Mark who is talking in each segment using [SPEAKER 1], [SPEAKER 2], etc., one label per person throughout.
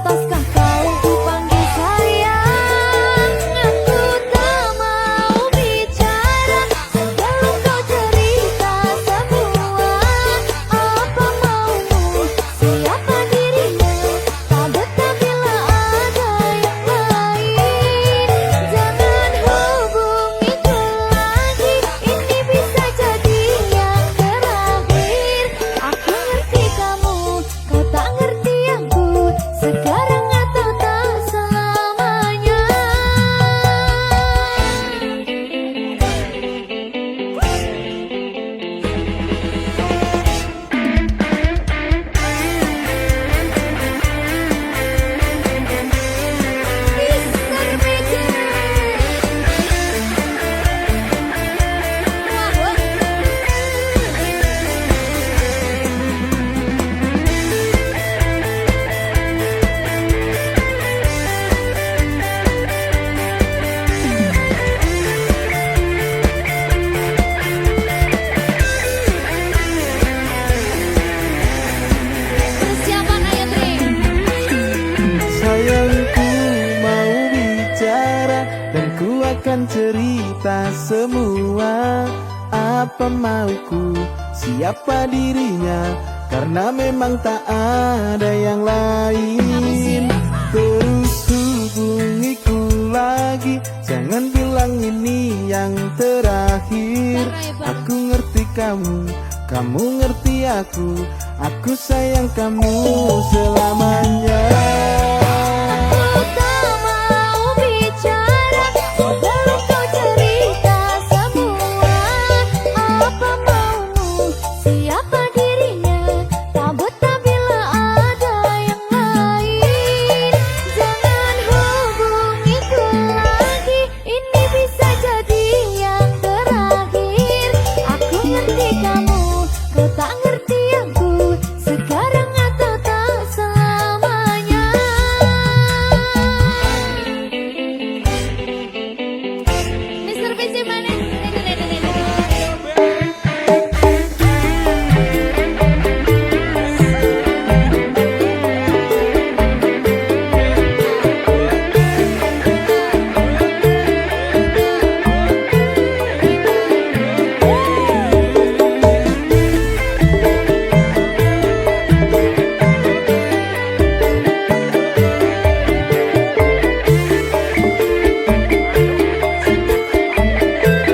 [SPEAKER 1] pantaskah kau kupanggil sayang? Aku tak mau bicara sebelum kau cerita semua. Apa maumu, siapa dirinya? Tak betah bila ada yang lain. Jangan hubungiku lagi, ini bisa jadi yang terakhir. Aku ngerti kamu, kau tak ngerti aku. Sekarang atau tak selamanya. Mr. Major. Persiapan ayo Tri.
[SPEAKER 2] Sayangku mau bicara dan ku akan cerita semua. Apa mauku, siapa dirinya, karena memang tak ada yang lain. Terus hubungiku lagi, jangan bilang ini yang terakhir. Aku ngerti kamu, kamu ngerti aku sayang kamu selamanya.
[SPEAKER 1] Aku tak mau bicara sebelum kau cerita semua. Apa maumu, siapa dirinya? Tak betah bila ada yang lain. Jangan hubungiku lagi, ini bisa jadi yang terakhir. Aku ngerti kamu, kau tak ngerti aku. Sekarang atau tak selamanya. Mr. Visi mana?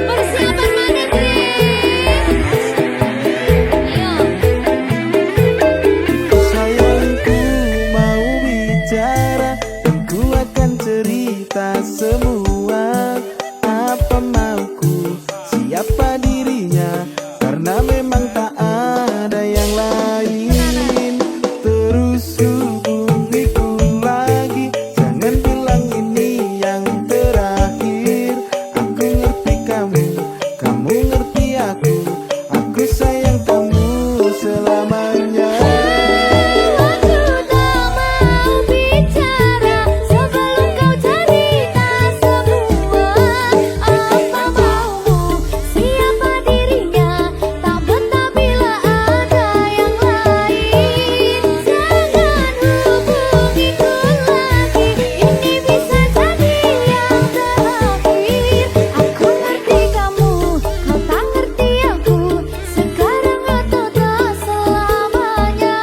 [SPEAKER 1] Persiapan mana, Tri? Ayo.
[SPEAKER 2] Sayangku mau bicara dan ku akan cerita semua. Apa mauku, siapa dirinya, karena memang tak ada yang lain. Terus hubungiku lagi, jangan bilang ini yang terakhir. Aku ngerti kamu, kamu ngerti aku sayang kamu selamanya.
[SPEAKER 1] Aku tak mau bicara sebelum kau cerita semua. Apa maumu, siapa dirinya? Tak betah bila ada yang lain. Jangan hubungiku lagi, ini bisa jadi yang terakhir. Aku ngerti kamu, kau tak ngerti aku. Sekarang atau tak selamanya.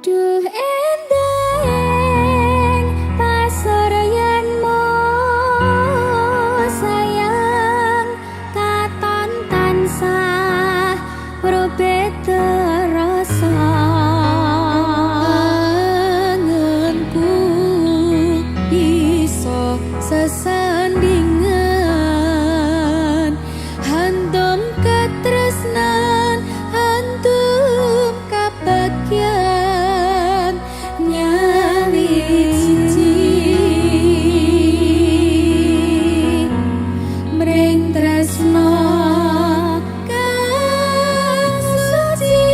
[SPEAKER 1] Duh endeng pasoreyanmu sayang, katon tansah berbeda rasa. Angenku iso sesandingan, handom katresnan, handom kabagyan, nyali siji mring tresno kang suci.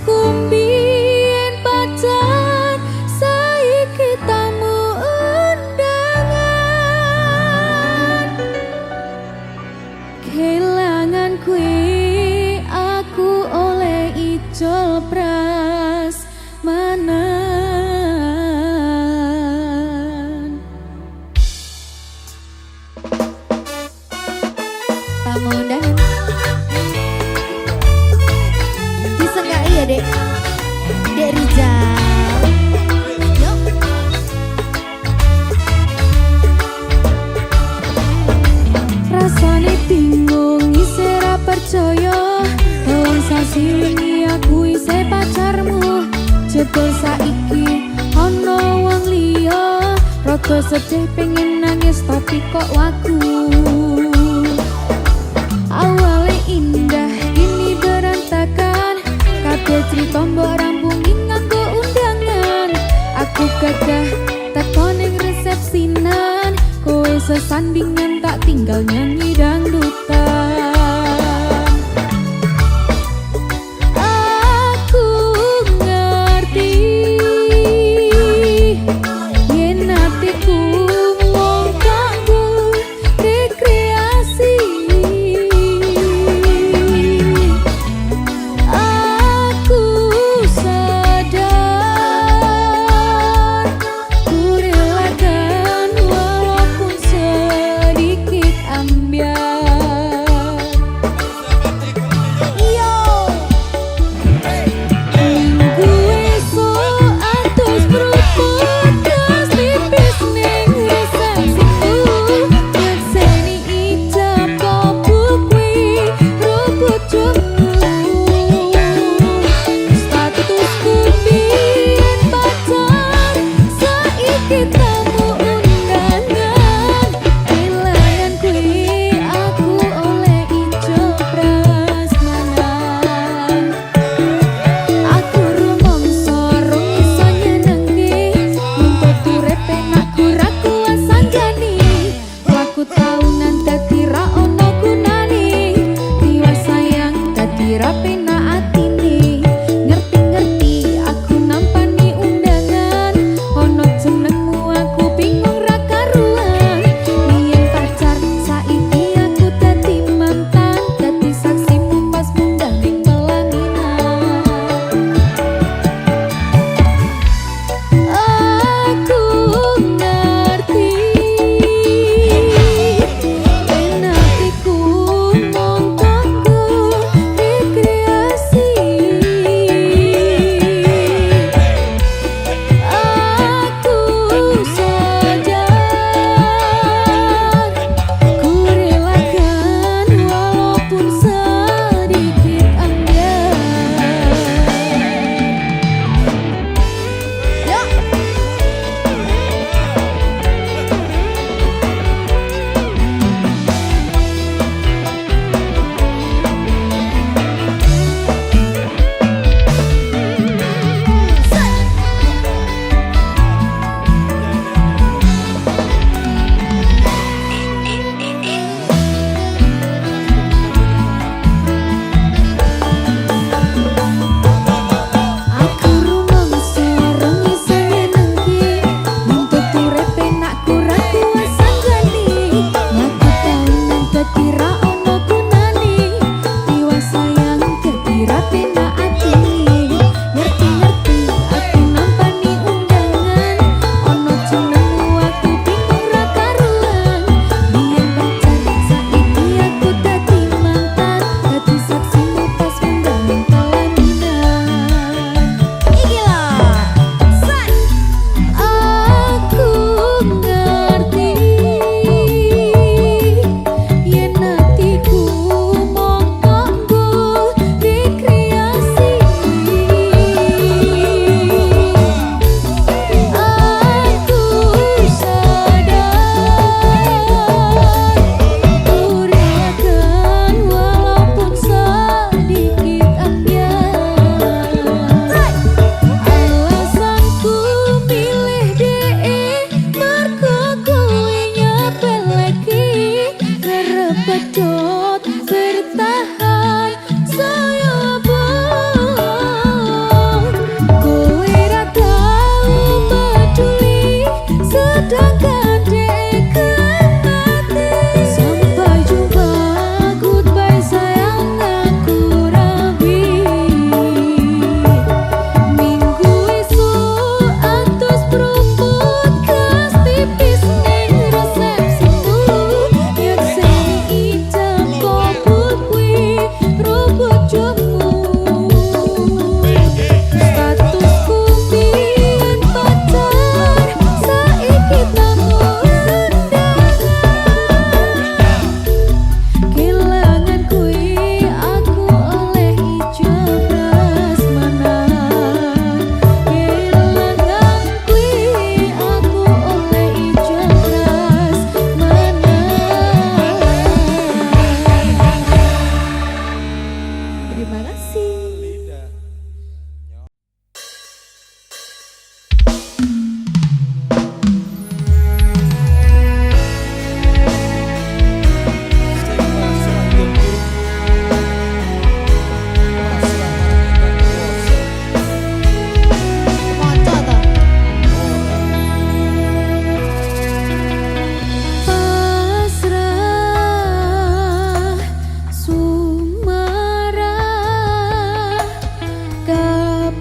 [SPEAKER 1] kumbien pacar saiki tamu undangan kelangan kue aku oleh ijol pras manan tamu undangan bisa nggak ya dek Rizal yuk rasane bingung isih ra percaya wong sasi wingi aku isih pacarmu jebul saiki ana wong liya rada sedih pengen nangis tapi kok wagu awale indah kini berantakan kabeh crita mbok rampungi nganggo undangan aku gagah teko ning resepsinan kowe sesandingan tak tinggal nyanyi dangdutan aku ngerti yen atiku mung kanggo rekreasi aku sadar ku relakan walaupun sedikit ambiar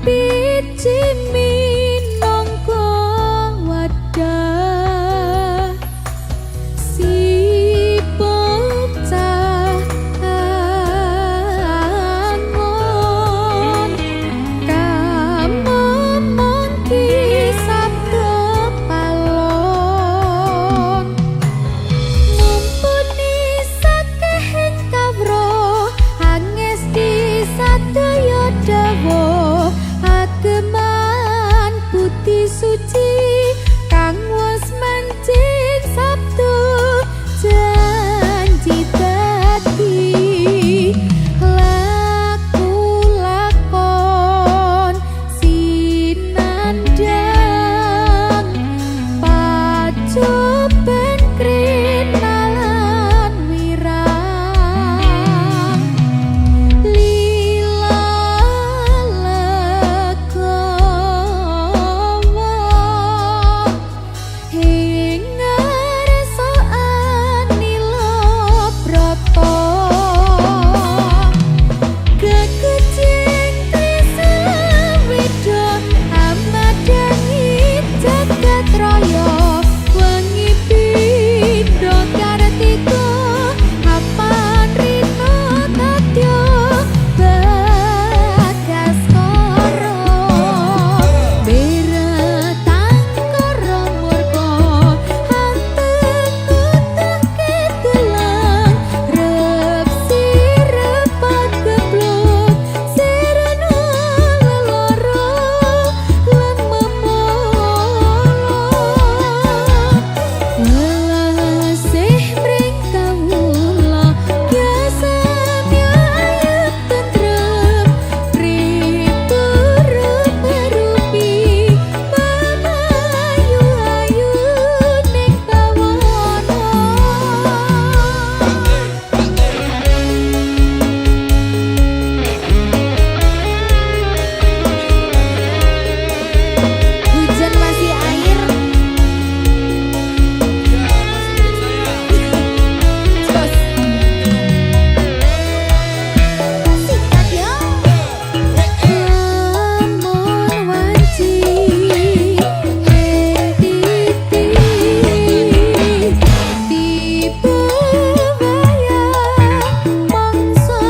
[SPEAKER 1] biji minangka wadah si bocah angon kamomong kisah kepalon mumpuni sakehing kawro angesti sadaya dawa ageman putih suci kang wis mancing sabtu janji dadi laku lakon sinandang pacoban krinalan wirang lila legowo hingar soan nilo broto kekucing trisawida amadangi jagat raya wengi pindho kartika apan rina kadya bagas karo beretang karo murka hanteng kutah ketelang rep sirepat geblok serena leloro lan welasih mring kawula biasa nyayep tentrem ritur merupi mamayu-ayu ning bawana hujan masih air terus sikat yo lamun wanci titi tiba wayah mangsa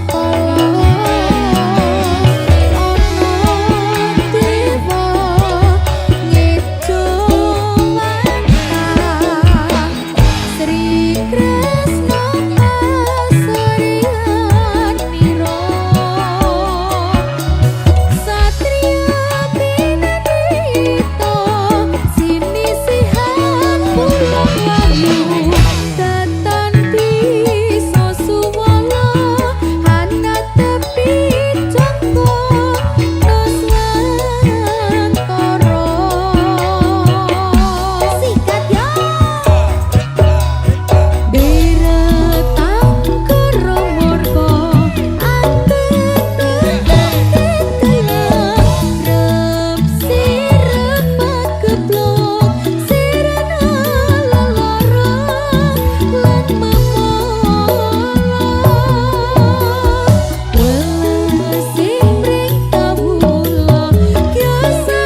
[SPEAKER 1] kala ana dewa ngejo wantah Sri Kresna asrian mira Satria Pinanita sinisihan pulang layu datan bisa suwala ana tepi jangka nuswantara sikat yo beretang karo murka anteng ketelang rep sirepat geblok serena leloro lan welasih mring kawula biasa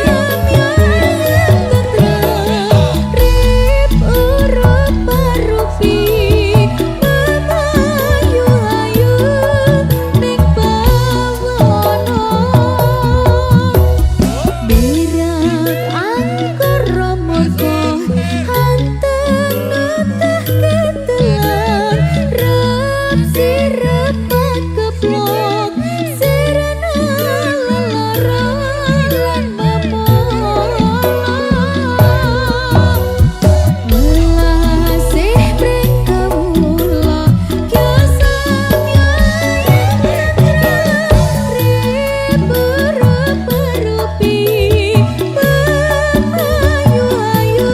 [SPEAKER 1] nyayep tentrem rip urip arupi mamayu-ayu ning bawana berak angkara murka hanteng nutah ketelang rep sirepat geblok serena leloro lan welasih mring kawula biasa nyayep tentrem rip urip arupi mamayu-ayu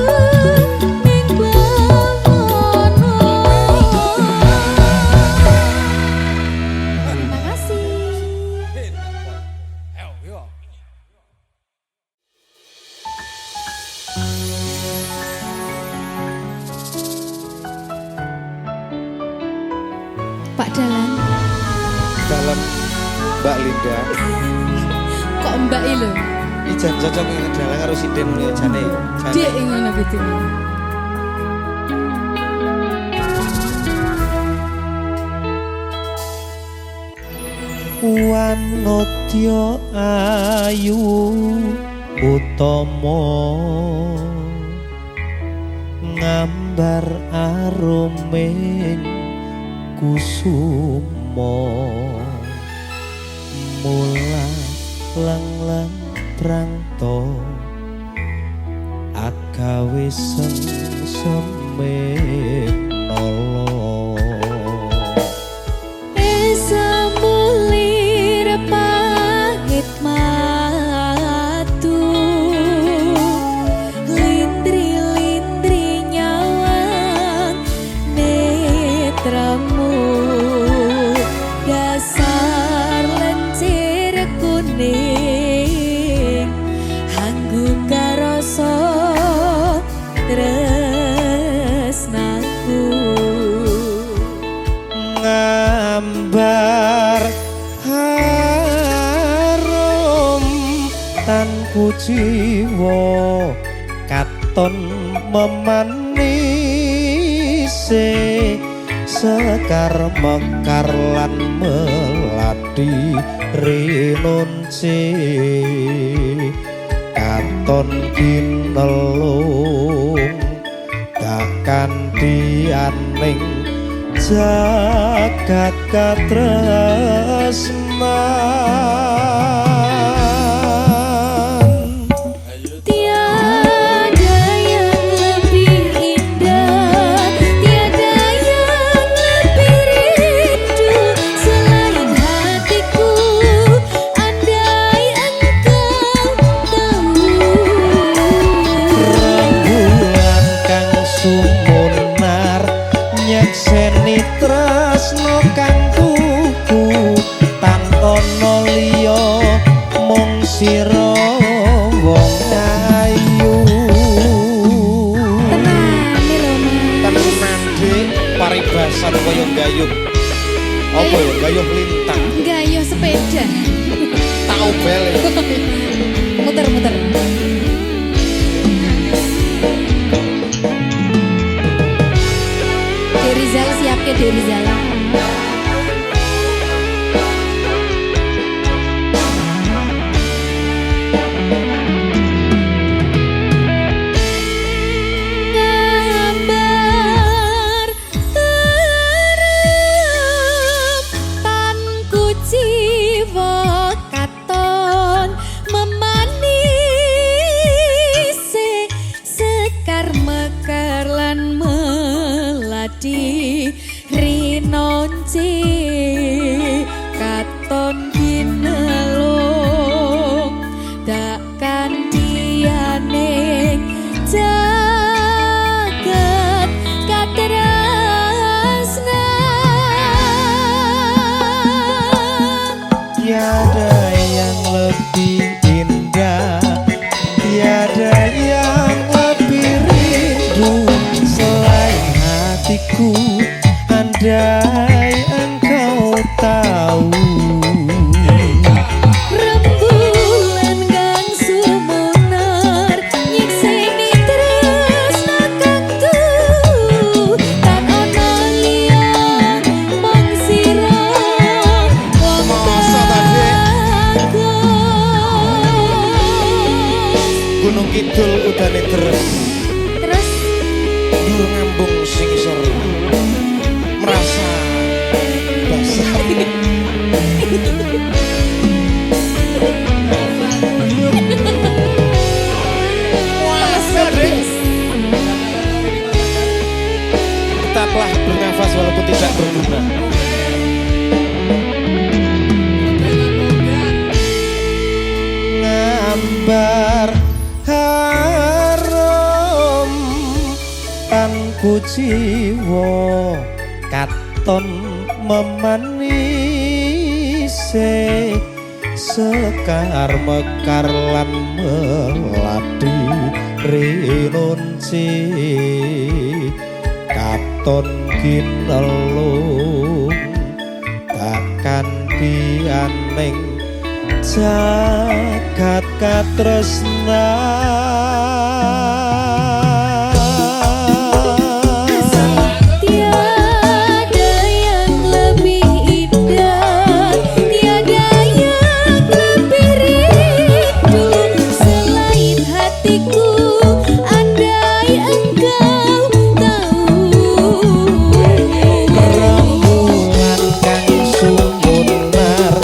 [SPEAKER 1] ning bawana. Terima kasih. Pak Dalan
[SPEAKER 2] Dalam Mbak Linda
[SPEAKER 1] kok Mbak lho.
[SPEAKER 2] Iki jan cocok ngedalang karo siden ya jane.
[SPEAKER 1] Dek ngono gitu.
[SPEAKER 3] Wanodya ayu utama ngambar aruming kusuma mula lang-lang prangto agawe sengseme nolo
[SPEAKER 1] Esa mulir pahit matu lindri-lindri nyawang netramu dasar lencir kuning hanggu karoso tresnaku
[SPEAKER 3] ngambar harum tanku jiwa katon memanise sekar mekar lan melati rinunci katon kinelung kakantianing jagat katresnan
[SPEAKER 1] Tiada yang lebih indah, tiada yang lebih rindu selain hatiku. Andai engkau tahu.
[SPEAKER 3] rembulan kang sumunar nyekseni tresno kang tuku tan ana liya mung sira wong ayu tenan dik paribasan kaya gayuh apa ya gayuh lintang
[SPEAKER 1] Gayuh sepeda.
[SPEAKER 3] tau bel
[SPEAKER 1] Muter-muter. Derizal siap ke Derizal. Gambar terem tanku jiwa katon memanisi sekar mekar lan melati rinonci katon ginelung takkan diane jagat katresnan
[SPEAKER 3] tiada yang lebih indah tiada yang lebih rindu selain hatiku andai engkau tahu
[SPEAKER 1] rembulan kang sumunar nyekseni tresna kang tuku tan ana liya mung sira wong
[SPEAKER 3] Masa ta, Dek?
[SPEAKER 1] bagus.
[SPEAKER 3] Gunung Kidul udane deres
[SPEAKER 1] Terus
[SPEAKER 3] dur ngambung sing isor merasa basah tetaplah bernafas walaupun tidak berguna ngambar harum tanku jiwa katon memanise sekar mekar lan melati rinunci katon kinelung takkan dianing jagat ikat katresnan.
[SPEAKER 1] Tiada yang lebih indah, tiada yang lebih rindu selain hatiku. Andai engkau tahu
[SPEAKER 3] Rembulan kang sumunar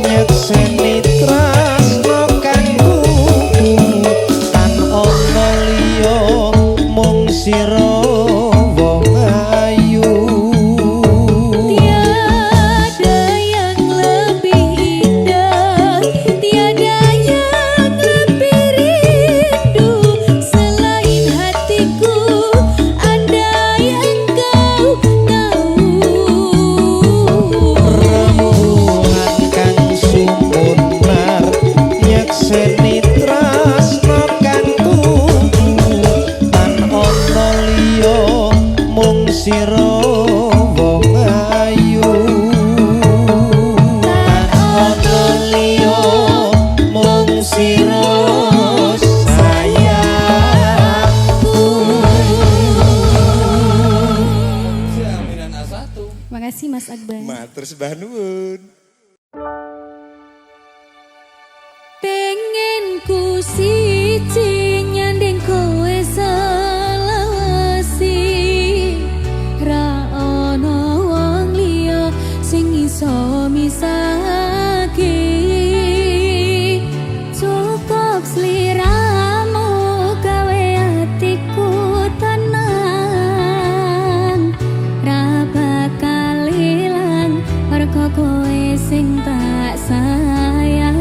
[SPEAKER 3] nyekseni tresno kang kuku tan ana liya mung sira wong ayu.
[SPEAKER 1] tiada yang lebih indah, tiada yang lebih rindu selain hatiku. Andai engkau tahu
[SPEAKER 3] Rembulan kang sumunar nyekseni tresno kang kuku tan ana liya mung sira wong ayu. Tan ana liya mung sira
[SPEAKER 2] Jaminan A1.
[SPEAKER 1] Makasih Mas Akbar.
[SPEAKER 2] Matur sembah nuwun.
[SPEAKER 1] Pengen ku siji nyanding kowe selawasi, ra ono wong liya sing iso misahake. Cukup sliramu gawe atiku tenang, ra bakal ilang mergo kowe sing tak sayang.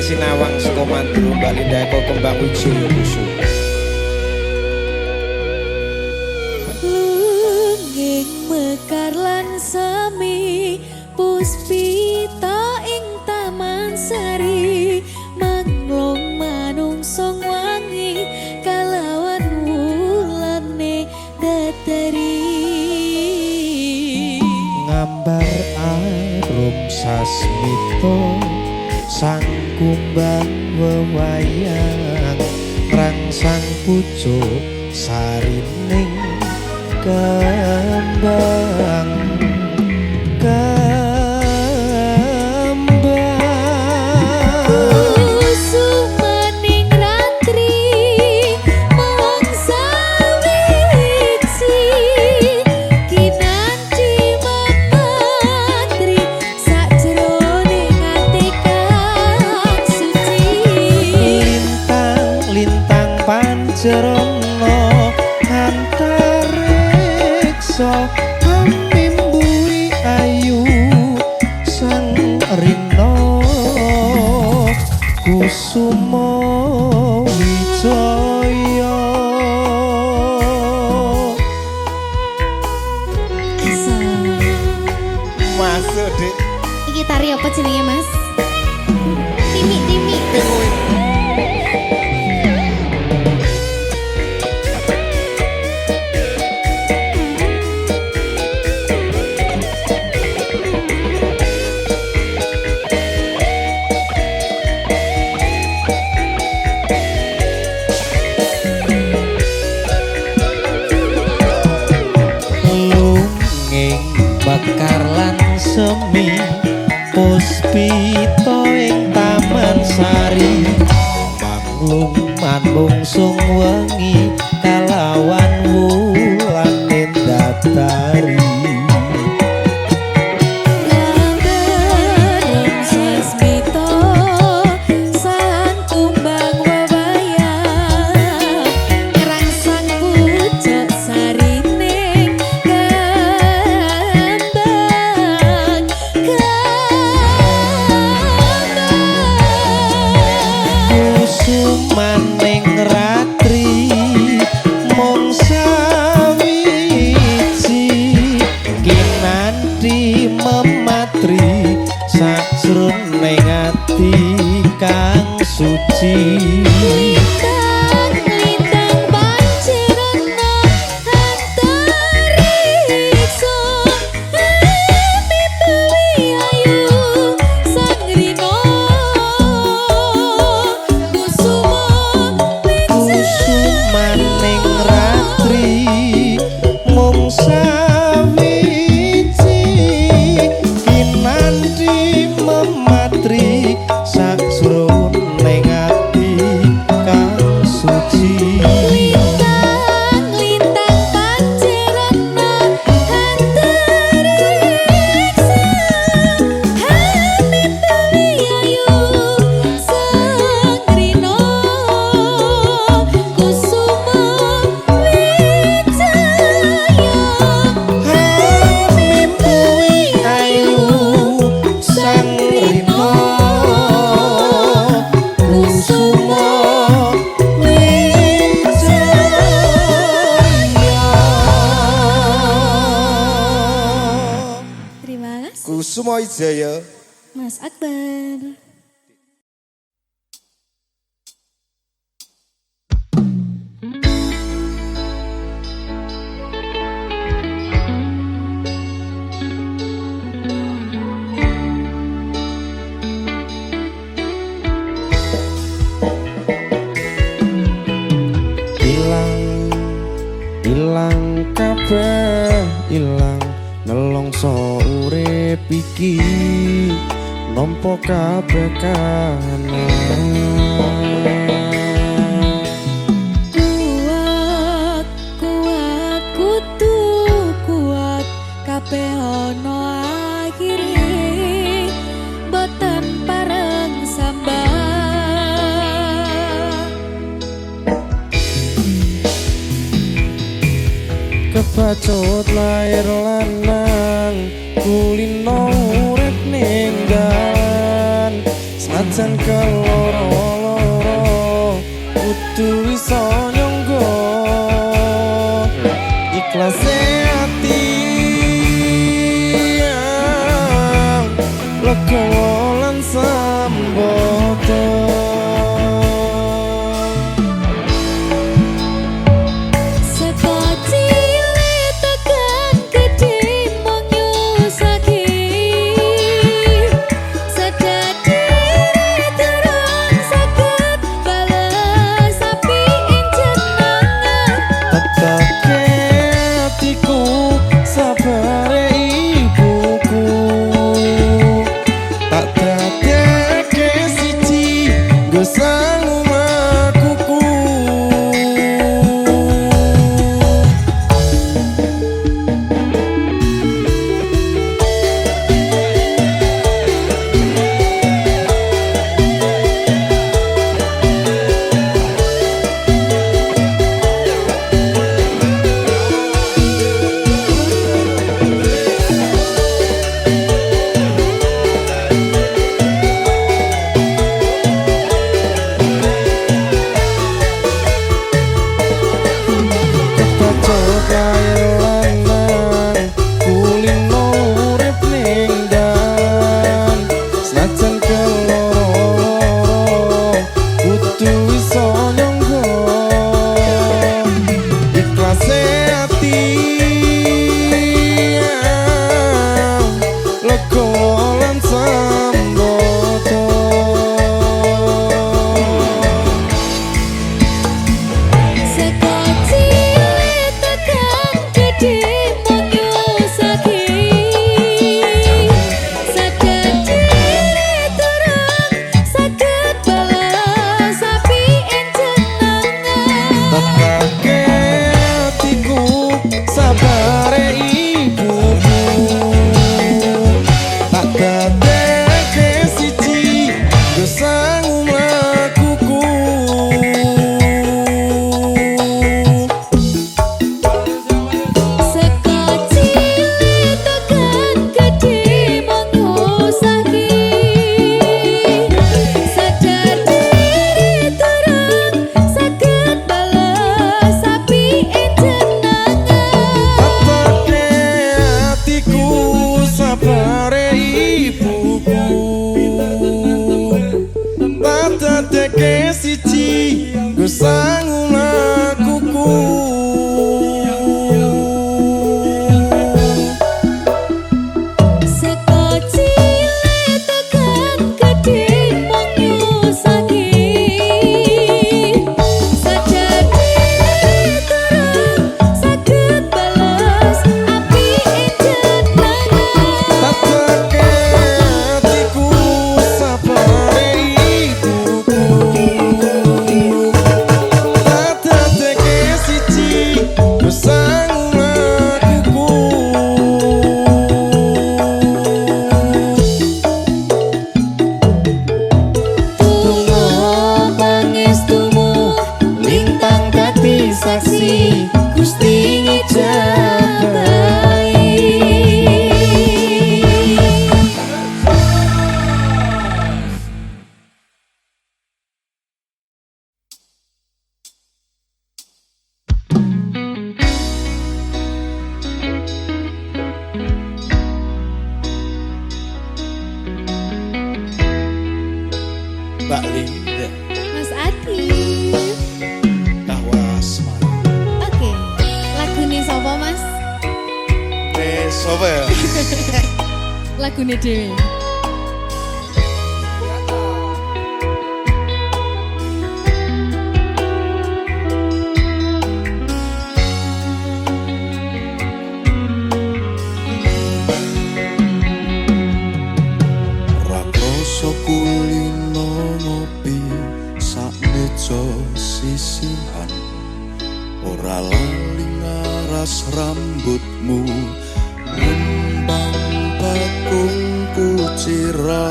[SPEAKER 3] sinawang saka mandru Mbak Linda Eko kembang ujung busuk.
[SPEAKER 1] Lungging mekar lan semi puspita ing taman sari manglong manungsong wangi kalawan wulane datari
[SPEAKER 3] Ngambar arum sasmito sang kumbang wewayang rangsang pucuk sarining kembang
[SPEAKER 1] Kusumaning ratri mangsa wiji kinanti mematri sakjroning ati kang suci
[SPEAKER 3] lintang pancerana antareksa pamimburi ayu sang rina kusuma wijaya masuk Dik.
[SPEAKER 1] Iki tari apa jenenge Mas? Timi.
[SPEAKER 3] Lunging bakar lan semi puspita ing taman sari manglung manungsung wengi kalawan wulan datari
[SPEAKER 1] Lambarem sasmito sang kumbang wewayang rangsang pucuk sarining kembang
[SPEAKER 3] kusumaning ratri mung sawiji kinanti mematri sajroning ati kang suci
[SPEAKER 1] Lintang pancerana antariksa mimpi ayu sang rina
[SPEAKER 3] kusumaning ratri mung sawiji kinanti mematri sajroning ati kang suci
[SPEAKER 1] Lintang pancerana antariksa mimpi ayu sang rina kusuma wijaya
[SPEAKER 3] mimpi ayu sang rina kusuma wijaya
[SPEAKER 1] Terima kasih
[SPEAKER 2] Kusuma Wijaya.
[SPEAKER 1] Mas Akbar.
[SPEAKER 3] ilang kabeh ilang nelongso urip iki nampa kabeh kahanan
[SPEAKER 1] Kuat kudu kuat kabeh ana akhire boten pareng sambang
[SPEAKER 3] kebacut lair lanang kulino urip ning dalan Najan keloro-loro kudu iso nyonggo ikhlase ati legowo lan sambodo
[SPEAKER 2] Mbak Linda,
[SPEAKER 1] Mas Adi.
[SPEAKER 2] Kawasman.
[SPEAKER 1] Oke, lagune sapa Mas?
[SPEAKER 2] Sopo ya?
[SPEAKER 1] Lagune dhewe.
[SPEAKER 3] Kulino ngopi sak meja sisihan ora lali ngaras rambutmu ngembang bakung kuciran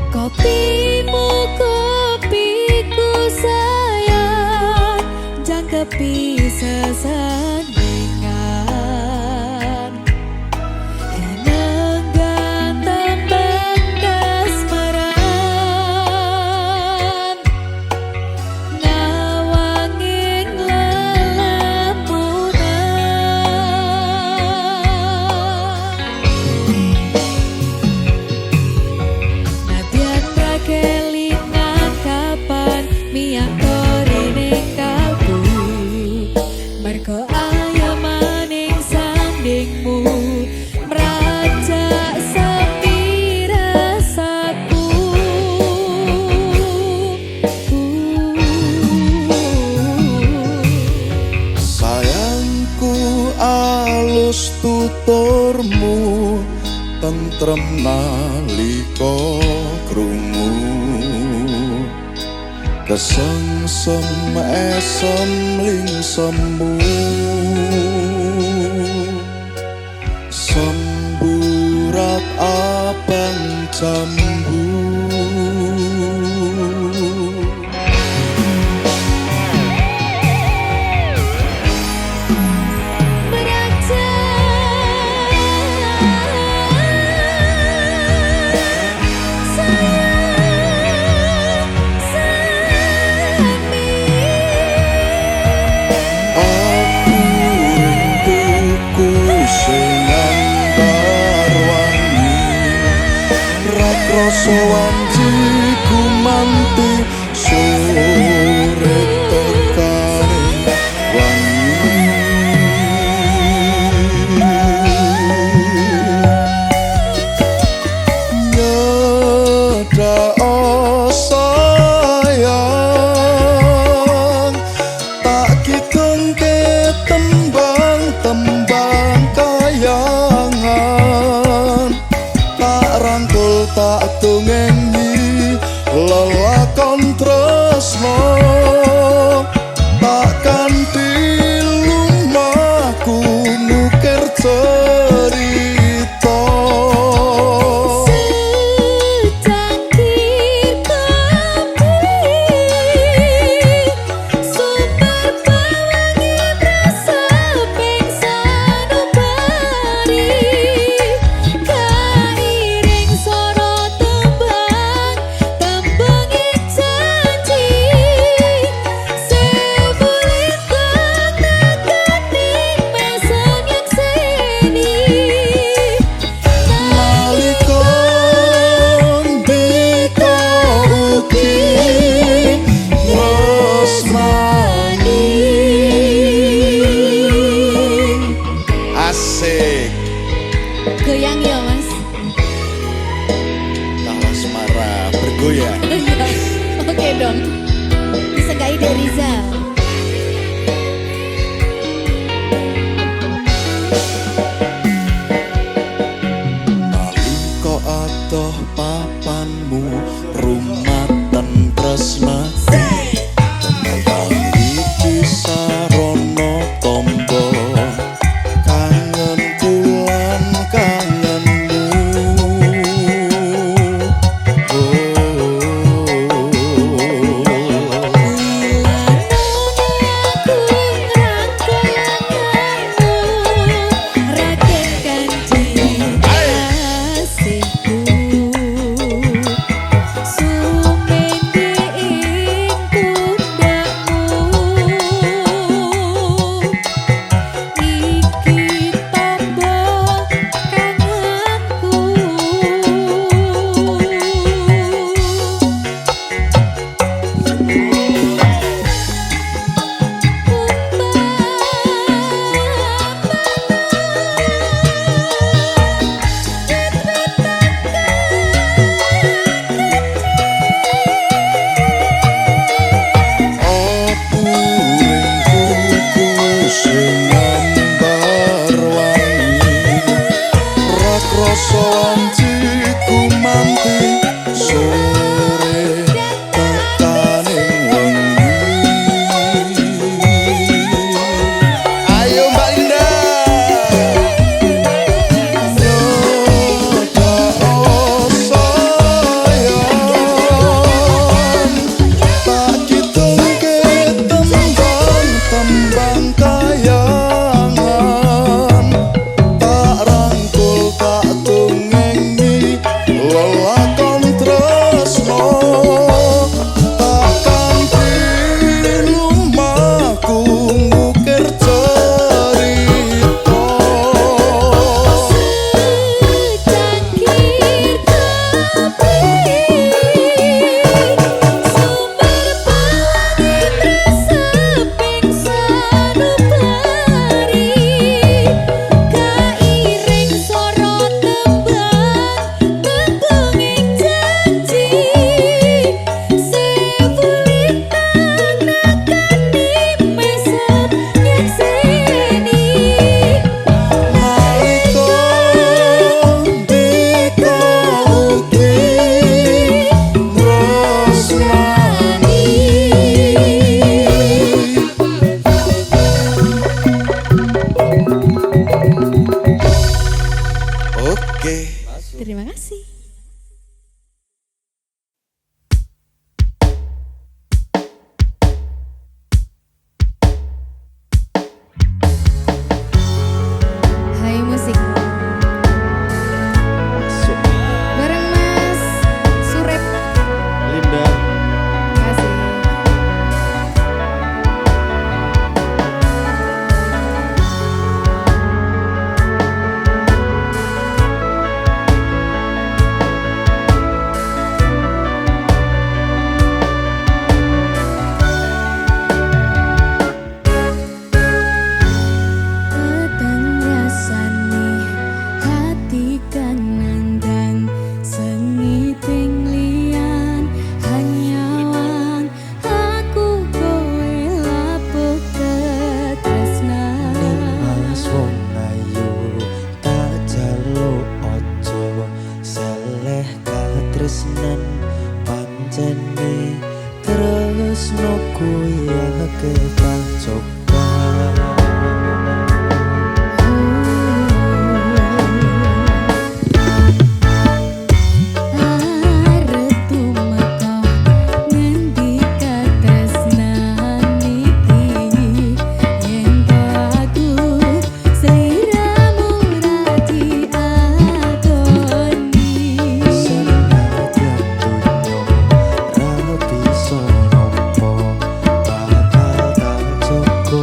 [SPEAKER 1] Kopimu kopiku sayang jangkepi sesandingan
[SPEAKER 3] tentrem nalika krungu kesengsem esem lingsemu semburat abang jambu rasa wanci gumanti sore tekane wangi nyeda sayang tak kitengke tembang-tembang kayangan tak rangkul tak tungengi lelakon tresno takkan dilumahku ngukir cerita
[SPEAKER 1] secangkir kopi super bawangi rasa pingsan ubari kairing soro tembang tembangi janji sebulit tak nakaning mesen yang seni
[SPEAKER 3] nalikon bika ugi tresnani asik
[SPEAKER 1] goyang ya mas.
[SPEAKER 3] tawas marah bergoyang
[SPEAKER 1] Oke dong, disegai dari Rizal.
[SPEAKER 3] nalika adoh papanmu rumaten tresnati iki sarana tombo kangen kulan kangenmu
[SPEAKER 1] Kasihku
[SPEAKER 3] pancene tresno kuwi akeh tak coba. Aku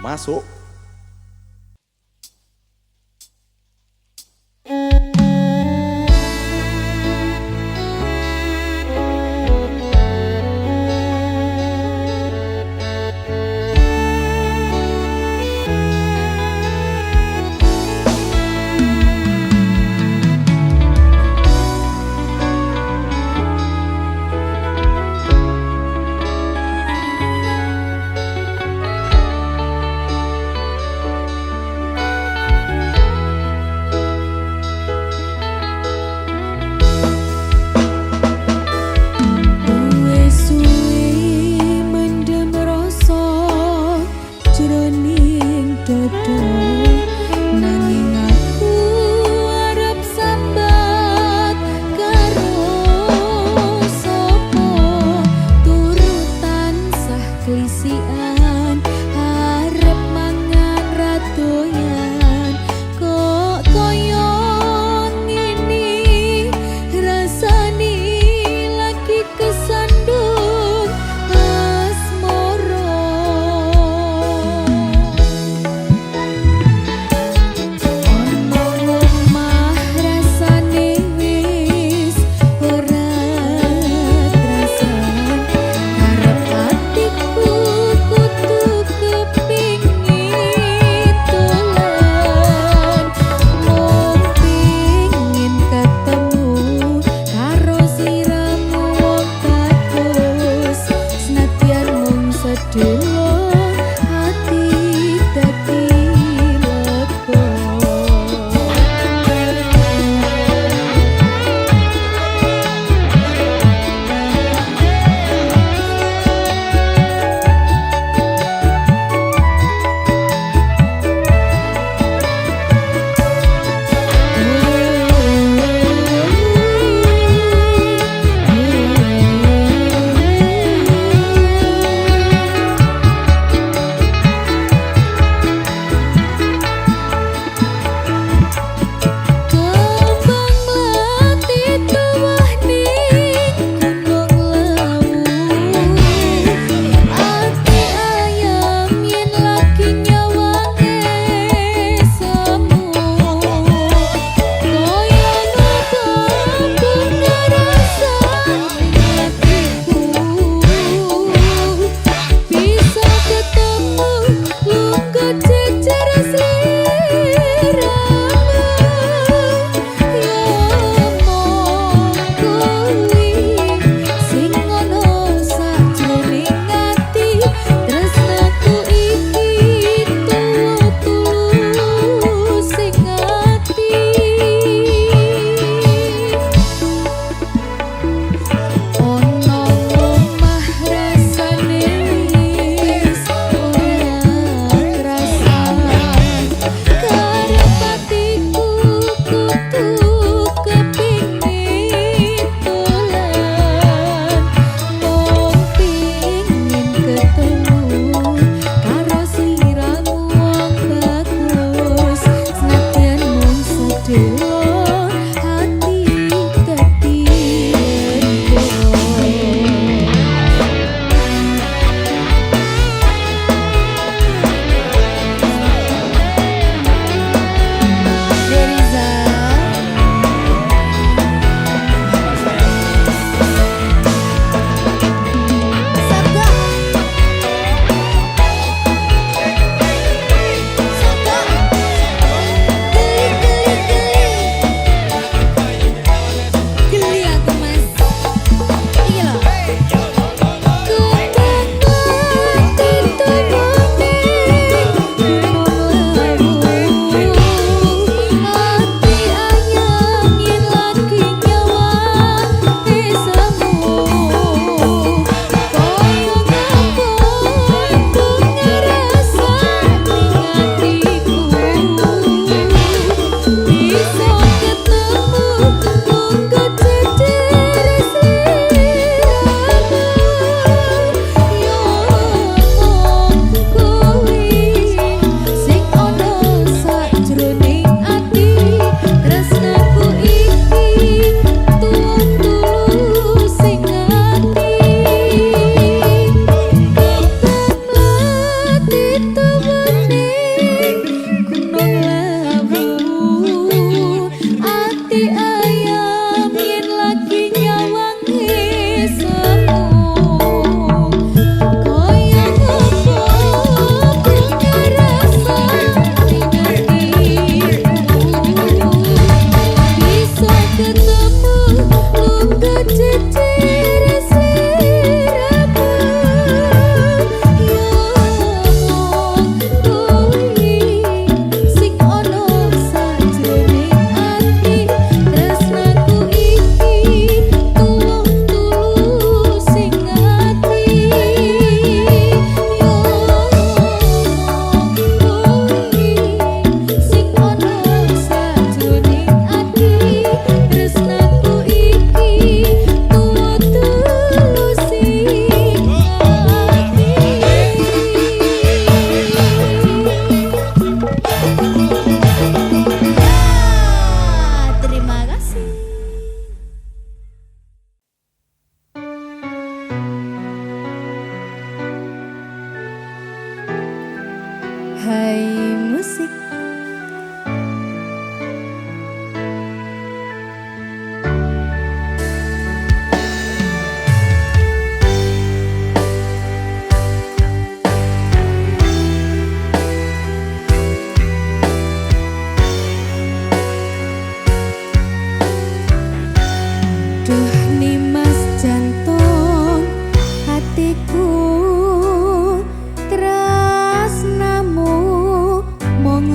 [SPEAKER 3] Masuk.
[SPEAKER 1] Hai musik. Duh nimas jantung hatiku tresnamu mong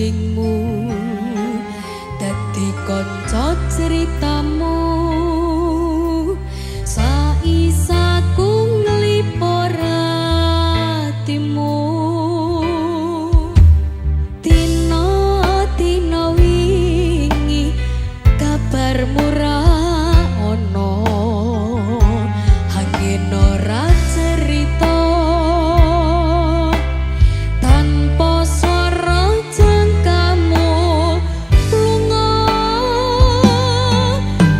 [SPEAKER 1] salingmu dadi kanca ceritamu saisaku nglipur atimu dina wingi kabarmu ra ono angin ora cerita tanpa swara jengkamu lunga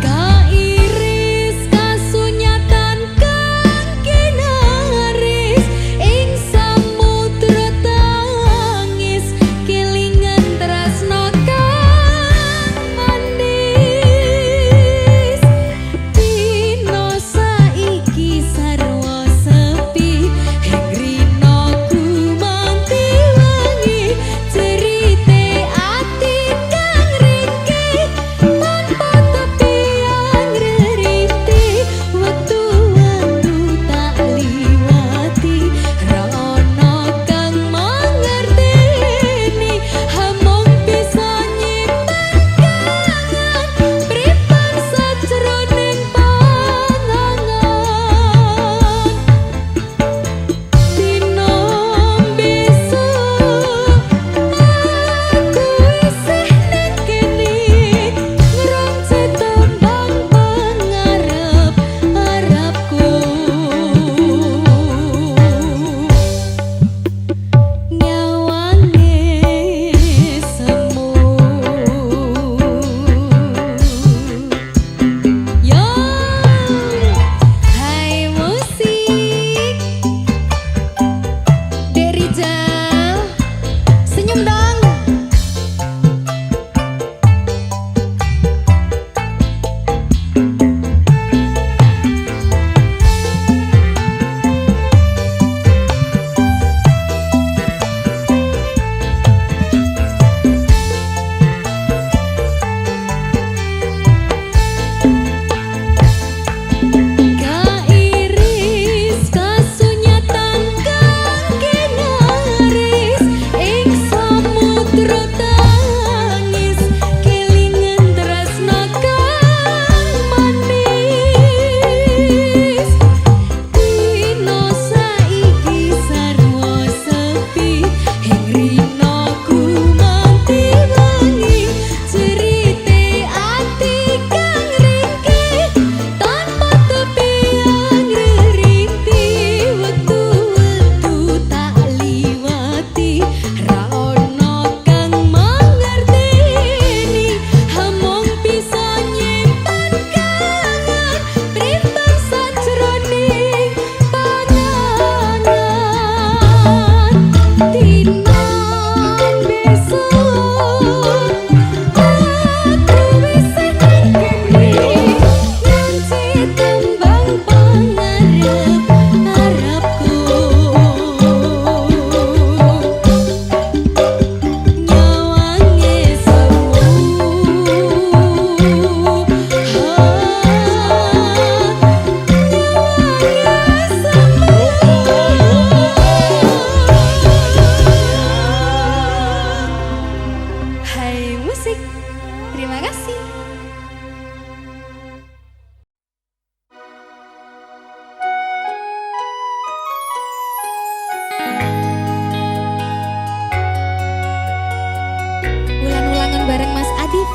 [SPEAKER 1] kairis kasunyatan kang kinaris ing samudra tangis kelingan tresno kang manis dino saiki sarwa sepi ing rinoku manti wangi cerite ati kang riki tanpa tepian reriti wektu-wektu tak liwati ra ono kang mangerteni hamong bisa nyimpen kangen pripan sajroning pangangan dino besok aku isih ning kene ngrongce tembang pangarep-arepku nyawane semu yo hai musik Derijal senyum dong kairis kasunyatan kang kinaris ing samudra tangis kelingan tresno kang manis dino saiki sarwa sepi ing rinoku manti wangi cerite ati kang riki tanpa tepian reriti wektu-wektu tak liwati ra ono kang mangerteni hamong bisa nyimpen kangen primbang sajroning pangangan dina besok aku isih ning kene nganti tembang pangarep-arepku nyawange semu hai musik terima kasih. Ulang-ulangan bareng Mas Adit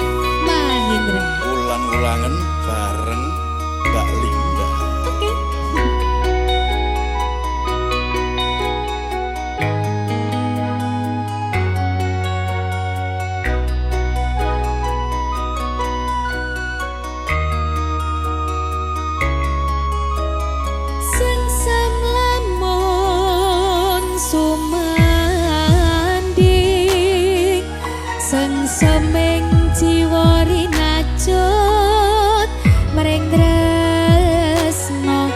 [SPEAKER 1] Mahendra.
[SPEAKER 2] Ulang-ulangan bareng Mbak Linda.
[SPEAKER 1] Oke. Sengsam lamun sumanding sengseming jiwa rinacut mring tresno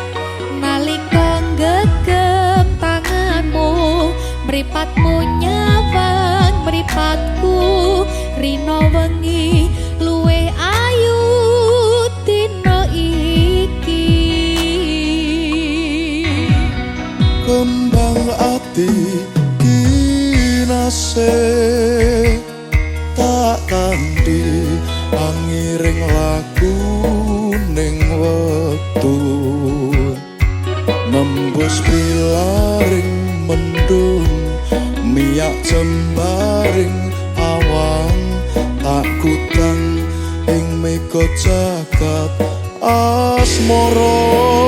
[SPEAKER 1] nalika gegem tanganmu mripatmu nyawang mripatku rino wengi luwih ayu dina iki
[SPEAKER 3] kembang ati kinase
[SPEAKER 2] jembaring awan tak kutang ing mega jagat asmara.